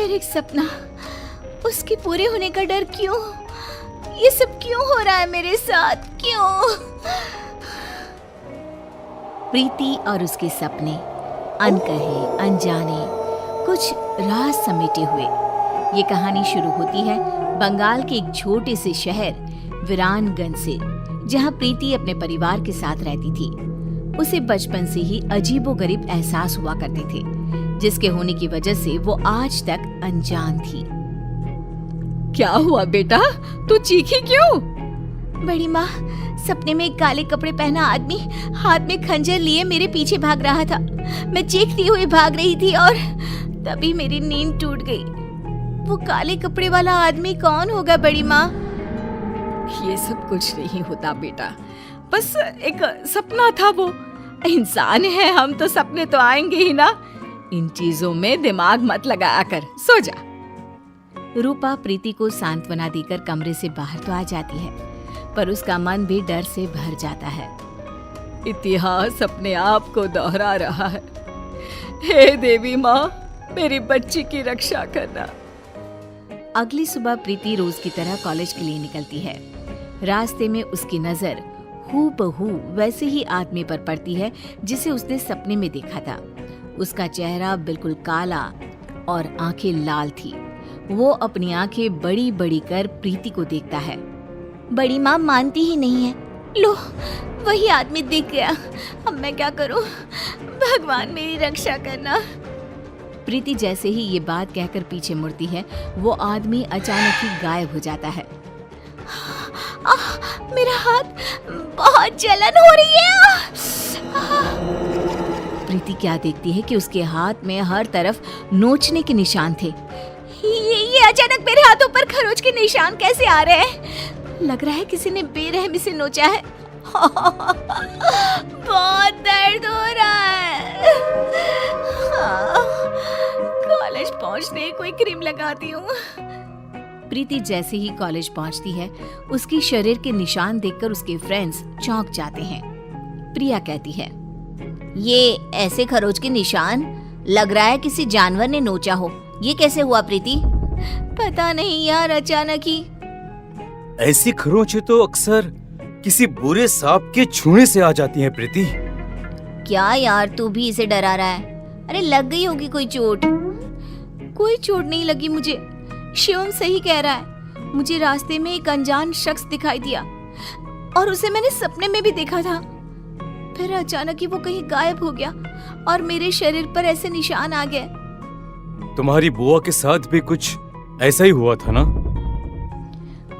फिर एक सपना, उसके पूरे होने का डर। क्यों ये सब क्यों हो रहा है मेरे साथ? क्यों? प्रीति और उसके सपने, अनकहे अनजाने, कुछ राज समेटे हुए। ये कहानी शुरू होती है बंगाल के एक छोटे से शहर वीरानगंज से, जहाँ प्रीति अपने परिवार के साथ रहती थी। उसे बचपन से ही अजीबोगरीब एहसास हुआ करते थे, जिसके होने की वजह से वो आज तक अनजान थी। क्या हुआ बेटा, तू चीखी क्यों? बड़ी माँ, सपने में एक काले कपड़े पहना आदमी हाथ में खंजर लिए मेरे पीछे भाग रहा था। मैं चीखती हुई भाग रही थी और तभी मेरी नींद टूट गई। वो काले कपड़े वाला आदमी कौन होगा बड़ी माँ? ये सब कुछ नहीं होता बेटा, बस एक सपना था। वो इंसान है हम, तो सपने तो आएंगे ही ना। इन चीजों में दिमाग मत लगाया कर, सो जा। रूपा प्रीति को सांत्वना देकर कमरे से बाहर तो आ जाती है, पर उसका मन भी डर से भर जाता है। इतिहास अपने आप को दोहरा रहा है। हे देवी माँ, मेरी बच्ची की रक्षा करना। अगली सुबह प्रीति रोज की तरह कॉलेज के लिए निकलती है। रास्ते में उसकी नजर हूबहू वैसे ही आदमी पर पड़ती है जिसे उसने सपने में देखा था। उसका चेहरा बिल्कुल काला और आंखें लाल थी। वो अपनी आंखें बड़ी बड़ी कर प्रीति को देखता है। बड़ी माँ मानती ही नहीं है। लो, वही आदमी दिख गया। अब मैं क्या करूं? भगवान मेरी रक्षा करना। प्रीति जैसे ही ये बात कहकर पीछे मुड़ती है, वो आदमी अचानक ही गायब हो जाता है। मेरा हाथ, बहुत जलन हो रही है। प्रीति क्या देखती है कि उसके हाथ में हर तरफ नोचने के निशान थे। ये अचानक मेरे हाथों पर खरोच के निशान कैसे आ रहे हैं? लग रहा है किसी ने बेरहमी से नोचा है। बहुत दर्द हो रहा है। कॉलेज पहुंचते ही कोई क्रीम लगाती हूँ। प्रीति जैसे ही कॉलेज पहुंचती है, उसकी शरीर के निशान देखकर उसके फ्रेंड्स चौंक जाते हैं। प्रिया कहती है, ये ऐसे खरोच के निशान, लग रहा है किसी जानवर ने नोचा हो। ये कैसे हुआ प्रीति? पता नहीं यार, अचानक ही। ऐसी खरोंचें तो अक्सर किसी बुरे सांप के छूने से आ जाती हैं प्रीति। क्या यार, तू भी इसे डरा रहा है? अरे लग गई होगी कोई चोट। कोई चोट नहीं लगी मुझे। शिवम सही कह रहा है। मुझे रास्ते में एक अनजान शख्स दिखाई दिया और उसे मैंने सपने में भी देखा था। फिर अचानक ही वो कहीं गायब हो गया और मेरे शरीर पर ऐसे निशान आ गए। तुम्हारी बुआ के साथ भी कुछ ऐसा ही हुआ था ना?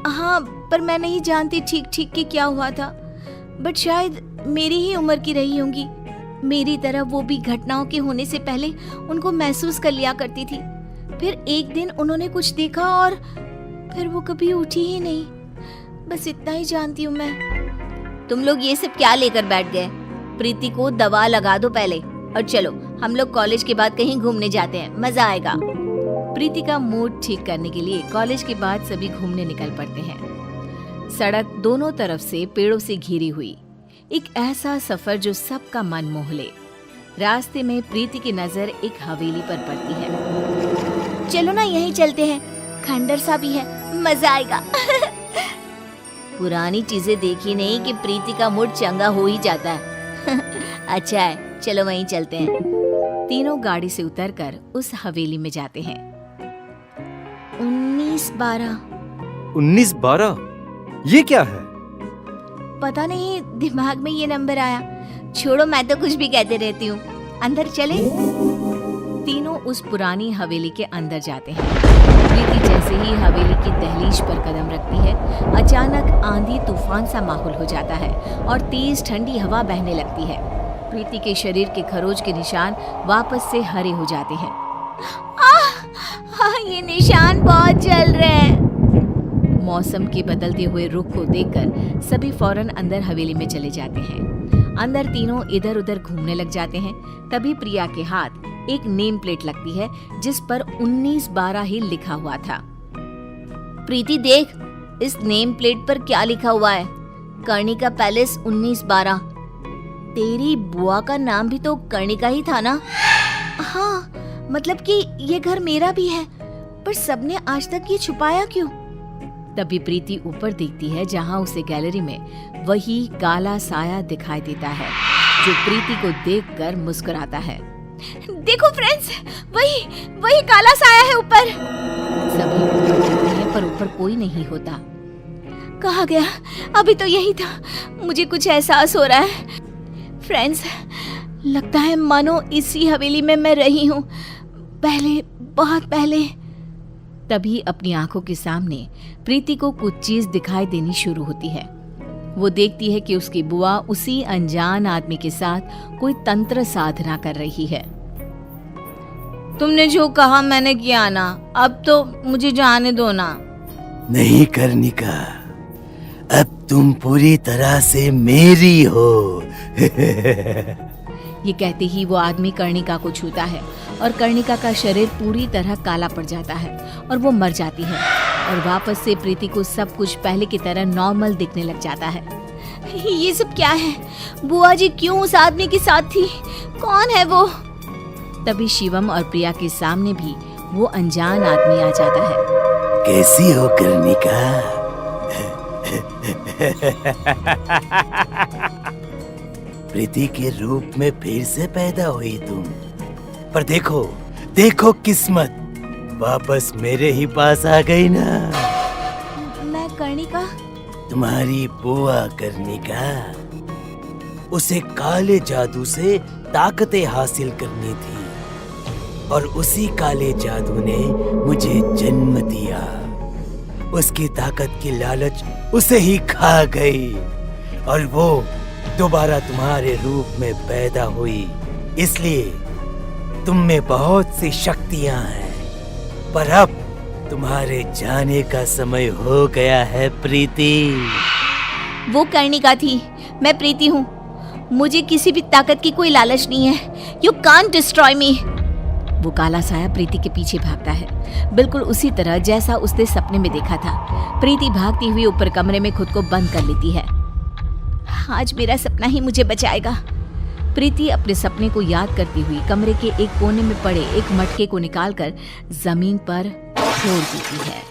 हाँ, पर मैं नहीं जानती ठीक ठीक कि क्या हुआ था। बट शायद मेरी ही उम्र की रही होंगी। मेरी तरह वो भी घटनाओं के होने से पहले उनको महसूस कर लिया करती थी। फिर एक दिन उन्होंने कुछ देखा और फिर वो कभी उठी ही नहीं। बस इतना ही जानती हूँ मैं। तुम लोग ये सब क्या लेकर बैठ गए? प्रीति को दवा लगा दो पहले, और चलो हम लोग कॉलेज के बाद कहीं घूमने जाते हैं, मजा आएगा। प्रीति का मूड ठीक करने के लिए कॉलेज के बाद सभी घूमने निकल पड़ते हैं। सड़क दोनों तरफ से पेड़ों से घिरी हुई, एक ऐसा सफर जो सबका मन मोह ले। रास्ते में प्रीति की नजर एक हवेली पर पड़ती है। चलो ना यहीं चलते हैं, खंडर सा भी है, मजा आएगा। पुरानी चीजें देखी नहीं कि प्रीति का मूड चंगा हो ही जाता है। अच्छा है, चलो वहीं चलते हैं। तीनों गाड़ी से उतरकर उस हवेली में जाते हैं। 1912। 1912? ये क्या है? पता नहीं, दिमाग में ये नंबर आया। छोड़ो, मैं तो कुछ भी कहते रहती हूँ। अंदर चले। तीनों उस पुरानी हवेली के अंदर जाते हैं। प्रीति जैसे ही हवेली की दहलीज पर कदम रखती है, अचानक आंधी तूफान सा माहौल हो जाता है और तेज ठंडी हवा बहने लगती है। प्रीति के शरीर के खरोच के निशान वापस से हरे हो जाते हैं। ये निशान बहुत जल रहे हैं। मौसम के बदलते हुए रुख को देखकर सभी फौरन अंदर हवेली में चले जाते हैं। अंदर तीनों इधर उधर घूमने लग जाते हैं। तभी प्रिया के हाथ एक नेम प्लेट लगती है जिस पर 1912 ही लिखा हुआ था। प्रीति देख, इस नेम प्लेट पर क्या लिखा हुआ है? कर्णिका पैलेस 1912। तेरी बुआ का नाम भी तो कर्णिका ही था ना? हाँ, मतलब कि ये घर मेरा भी है। पर सबने आज तक ये छुपाया क्यों? तभी प्रीति ऊपर देखती है जहाँ उसे गैलरी में वही काला साया दिखाई देता है जो प्रीति को देखकर मुस्कुराता है। देखो फ्रेंड्स, वही काला साया है ऊपर। सभी ऊपर जाते हैं पर ऊपर कोई नहीं होता। कहाँ गया? अभी तो यही था। मुझे कुछ एहसास हो रहा है फ्रेंड्स, लगता है मानो इसी हवेली में मैं रही हूँ, पहले, बहुत पहले। तभी अपनी आंखों के सामने प्रीति को कुछ चीज दिखाई देनी शुरू होती है। वो देखती है कि उसकी बुआ उसी अनजान आदमी के साथ कोई तंत्र साधना कर रही है। तुमने जो कहा मैंने किया ना, अब तो मुझे जाने दो ना। नहीं कर्णिका, अब तुम पूरी तरह से मेरी हो। ये कहते ही वो आदमी कर्णिका को छूता है और कर्णिका का शरीर पूरी तरह काला पड़ जाता है और वो मर जाती है और वापस से प्रीति को सब कुछ पहले की तरह नॉर्मल दिखने लग जाता है। ये सब क्या है? बुआ जी क्यों उस आदमी के साथ थी? कौन है वो? तभी शिवम और प्रिया के सामने भी वो अनजान आदमी आ जाता है। कैसी हो कर्णिका? प्रीति के रूप में फिर से पैदा हुई तुम, पर देखो देखो किस्मत वापस मेरे ही पास आ गई ना। मैं कर्णिका? तुम्हारी बुआ कर्णिका, उसे काले जादू से ताकतें हासिल करनी थी और उसी काले जादू ने मुझे जन्म दिया। उसकी ताकत की लालच उसे ही खा गई और वो दोबारा तुम्हारे रूप में पैदा हुई। इसलिए तुम में बहुत सी शक्तियां हैं, पर अब तुम्हारे जाने का समय हो गया है प्रीति। वो कर्णिका थी, मैं प्रीति हूँ। मुझे किसी भी ताकत की कोई लालच नहीं है। यू कांट डिस्ट्रॉय मी। वो काला साया प्रीति के पीछे भागता है, बिल्कुल उसी तरह जैसा उसने सपने में देखा था। प्रीति भागती हुई ऊपर कमरे में खुद को बंद कर लेती है। आज मेरा सपना ही मुझे बचाएगा। प्रीति अपने सपने को याद करती हुई कमरे के एक कोने में पड़े एक मटके को निकालकर जमीन पर छोड़ देती है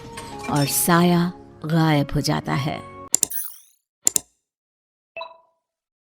और साया गायब हो जाता है।